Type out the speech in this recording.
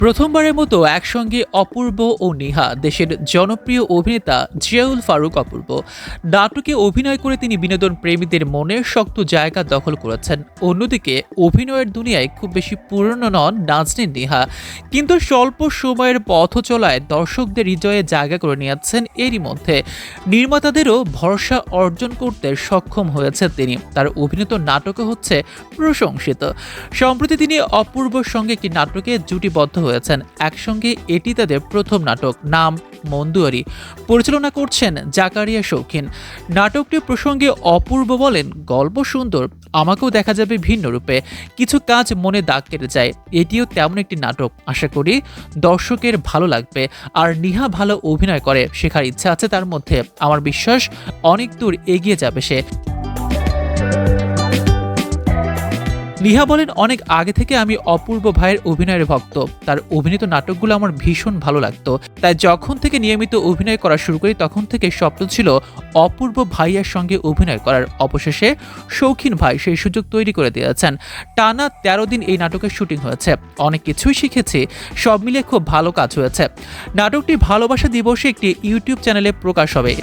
প্রথমবারের মতো একসঙ্গে অপূর্ব ও নেহা দেশের জনপ্রিয় অভিনেতা জিয়াউল ফারুক অপূর্ব নাটকে অভিনয় করে তিনি বিনোদন প্রেমীদের মনের শক্ত জায়গা দখল করেছেন। অন্যদিকে অভিনয়ের দুনিয়ায় খুব বেশি পুরনো নন নাজনীন নেহা, কিন্তু স্বল্প সময়ের পথ চলায় দর্শকদের হৃদয়ে জায়গা করে নিয়েছেন। এরই মধ্যে নির্মাতাদেরও ভরসা অর্জন করতে সক্ষম হয়েছে তিনি। তার অভিনীত নাটকও হচ্ছে প্রশংসিত। সম্প্রতি তিনি অপূর্বর সঙ্গে একটি নাটকে জুটিবদ্ধ হয়েছেন। একসঙ্গে এটি তাদের প্রথম নাটক, নাম মন্দুয়ারি, পরিচালনা করছেন জাকারিয়া শৌখিন। নাটকটি প্রসঙ্গে অপূর্ব বলেন, গল্প সুন্দর, আমাকেও দেখা যাবে ভিন্ন রূপে, কিছু কাজ মনে দাগ কেটে যায়। এটিও তেমন একটি নাটক, আশা করি দর্শকের ভালো লাগবে। আর নিহা ভালো অভিনয় করে, শেখার ইচ্ছা আছে তার মধ্যে, আমার বিশ্বাস অনেক দূর এগিয়ে যাবে সে। নিহা বলেন, অনেক আগে থেকে আমি অপূর্ব ভাইয়ের অভিনয়ের ভক্ত। তার অভিনীত নাটকগুলো আমার ভীষণ ভালো লাগতো। তাই যখন থেকে নিয়মিত অভিনয় করা শুরু করি তখন থেকে স্বপ্ন ছিল অপূর্ব ভাইয়ার সঙ্গে অভিনয় করার। অবশেষে শৌখিন ভাই সেই সুযোগ তৈরি করে দিয়েছেন। টানা ১৩ দিন এই নাটকের শুটিং হয়েছে, অনেক কিছুই শিখেছি, সব মিলিয়ে খুব ভালো কাজ হয়েছে। নাটকটি ভালোবাসা দিবসে একটি ইউটিউব চ্যানেলে প্রকাশ হবে।